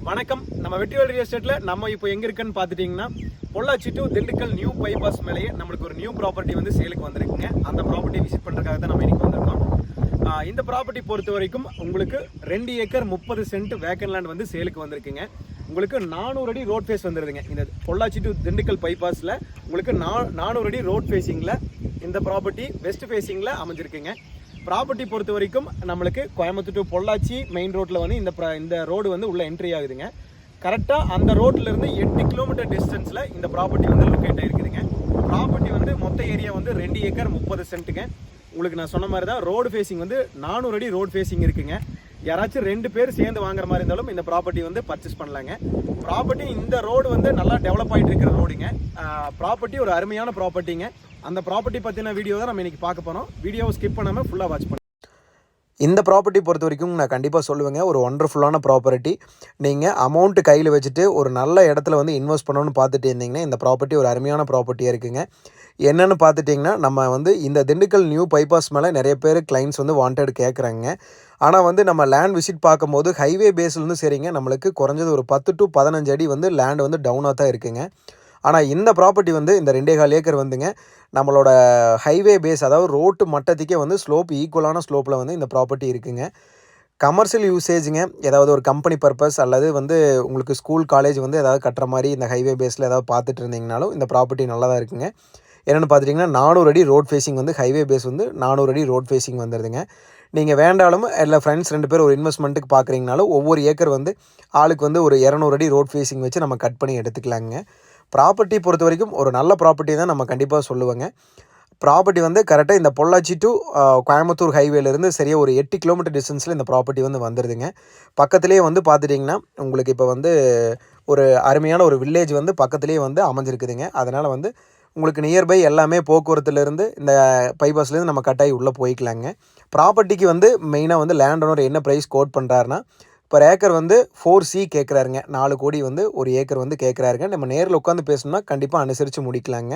வணக்கம். நம்ம வெற்றிவேல் ரியல் எஸ்டேட்டில் நம்ம இப்போ எங்கே இருக்குன்னு பார்த்துட்டிங்கன்னா Pollachi to Dindigul new bypass மேலேயே நம்மளுக்கு ஒரு நியூ ப்ராப்பர்ட்டி வந்து சேலுக்கு வந்திருக்குங்க. அந்த ப்ராப்பர்ட்டி விசிட் பண்ணுறதுக்காக தான் நம்ம இன்றைக்கி வந்திருக்கோம். இந்த ப்ராப்பர்ட்டி பொறுத்த வரைக்கும் உங்களுக்கு 2 ஏக்கர் 30 சென்ட் வேக்கன் லேண்ட் வந்து சேலுக்கு வந்திருக்குங்க. உங்களுக்கு 400 அடி ரோட் ஃபேஸ் வந்துடுதுங்க. இந்த பொள்ளாச்சி டு திண்டுக்கல் பைபாஸில் உங்களுக்கு 400 அடி ரோட் ஃபேஸிங்கில் இந்த ப்ராப்பர்ட்டி வெஸ்ட் ஃபேஸிங்கில் அமைஞ்சிருக்குங்க. ப்ராப்பர்ட்டி பொறுத்த வரைக்கும் நம்மளுக்கு கோயம்புத்தூர் டு பொள்ளாச்சி மெயின் ரோட்டில் வந்து இந்த ரோடு வந்து உள்ள என்ட்ரி ஆகுதுங்க. கரெக்டாக அந்த ரோட்லேருந்து 8 கிலோமீட்டர் டிஸ்டன்ஸில் இந்த ப்ராப்பர்ட்டி வந்து லொக்கேட் ஆகிருக்குதுங்க. ப்ராப்பர்ட்டி வந்து மொத்த ஏரியா வந்து 2 ஏக்கர் 30 சென்ட்டுங்க. உங்களுக்கு நான் சொன்ன மாதிரி தான் ரோடு ஃபேஸிங் வந்து 400 அடி ரோடு ஃபேஸிங் இருக்குங்க. யாராச்சும் 2 பேர் சேர்ந்து வாங்குற மாதிரி இருந்தாலும் இந்த ப்ராப்பர்ட்டி வந்து பர்ச்சேஸ் பண்ணலாங்க. ப்ராப்பர்ட்டி இந்த ரோடு வந்து நல்லா டெவலப் ஆகிட்டு இருக்கிற ரோடுங்க. ப்ராப்பர்ட்டி ஒரு அருமையான ப்ராப்பர்ட்டிங்க. அந்த ப்ராப்பர்ட்டி பற்றின வீடியோ தான் நம்ம இன்றைக்கி பார்க்க போகிறோம். வீடியோவை ஸ்கிப் பண்ணாமல் ஃபுல்லாக வாட்ச் பண்ணுங்கள். இந்த ப்ராப்பர்ட்டி பொறுத்த வரைக்கும் நான் கண்டிப்பாக சொல்லுவேங்க, ஒரு ஒண்டர்ஃபுல்லான ப்ராப்பர்ட்டி. நீங்கள் அமௌண்ட்டு கையில் வச்சுட்டு ஒரு நல்ல இடத்துல வந்து இன்வெஸ்ட் பண்ணணும்னு பார்த்துட்டு இருந்தீங்கன்னா இந்த ப்ராப்பர்ட்டி ஒரு அருமையான ப்ராப்பர்ட்டியாக இருக்குங்க. என்னென்னு பார்த்துட்டிங்கன்னா, நம்ம வந்து இந்த திண்டுக்கல் நியூ பைபாஸ் மேலே நிறைய பேர் கிளைண்ட்ஸ் வந்து வாண்டட் கேட்குறாங்க. ஆனால் வந்து நம்ம லேண்ட் விசிட் பார்க்கும்போது ஹைவே பேஸ்லேருந்து சரிங்க நம்மளுக்கு குறைஞ்சது ஒரு 10 to 15 அடி வந்து லேண்ட் வந்து டவுனாக தான் இருக்குங்க. ஆனால் இந்த ப்ராப்பர்ட்டி வந்து இந்த 2.25 ஏக்கர் வந்துங்க நம்மளோட ஹைவே பேஸ், அதாவது ரோட்டு மட்டத்துக்கே வந்து ஸ்லோப் ஈக்குவலான ஸ்லோப்பில் வந்து இந்த ப்ராப்பர்ட்டி இருக்குங்க. கமர்ஷியல் யூசேஜுங்க, ஏதாவது ஒரு கம்பெனி பர்பஸ் அல்லது வந்து உங்களுக்கு ஸ்கூல் காலேஜ் வந்து ஏதாவது கட்டுற மாதிரி இந்த ஹைவே பேஸில் ஏதாவது பார்த்துட்டு இருந்தீங்கனாலும் இந்த ப்ராப்பர்ட்டி நல்லா தான் இருக்குங்க. என்னென்னு பார்த்துட்டிங்கன்னா 400 அடி ரோட் ஃபேஸிங் வந்து ஹைவே பேஸ் வந்து 400 அடி ரோட் ஃபேஸிங் வந்துடுதுங்க. நீங்கள் வேண்டாலும் இல்லை ஃப்ரெண்ட்ஸ் 2 பேர் ஒரு இன்வெஸ்ட்மெண்ட்டுக்கு பார்க்குறீங்கனாலும் ஒவ்வொரு ஏக்கர் வந்து ஆளுக்கு வந்து ஒரு 200 அடி ரோட் ஃபேஸிங் வச்சு நம்ம கட் பண்ணி எடுத்துக்கலாங்க. ப்ராப்பர்ட்டி பொறுத்த வரைக்கும் ஒரு நல்ல ப்ராப்பர்ட்டி தான் நம்ம கண்டிப்பாக சொல்லுவேங்க. ப்ராப்பர்ட்டி வந்து கரெக்டாக இந்த பொள்ளாச்சி டு கோயம்புத்தூர் ஹைவேலேருந்து சரியாக ஒரு 8 கிலோமீட்டர் டிஸ்டன்ஸில் இந்த ப்ராப்பர்ட்டி வந்து வந்துடுதுங்க. பக்கத்துலேயே வந்து பார்த்துட்டிங்கன்னா உங்களுக்கு இப்போ வந்து ஒரு அருமையான ஒரு வில்லேஜ் வந்து பக்கத்துலேயே வந்து அமைஞ்சிருக்குதுங்க. அதனால் வந்து உங்களுக்கு நியர்பை எல்லாமே போக்குவரத்துலேருந்து இந்த பைபாஸ்லேருந்து நம்ம கட்டாயி உள்ளே போய்க்கலாங்க. ப்ராப்பர்ட்டிக்கு வந்து மெயினாக வந்து லேண்ட் ஓனர் என்ன ப்ரைஸ் கோட் பண்ணுறாருன்னா பர் ஏக்கர் வந்து 4C கேட்குறாருங்க. 4 கோடி வந்து ஒரு ஏக்கர் வந்து கேட்குறாருங்க. நம்ம நேரில் உட்காந்து பேசணும்னா கண்டிப்பாக அனுசரித்து முடிக்கலாங்க.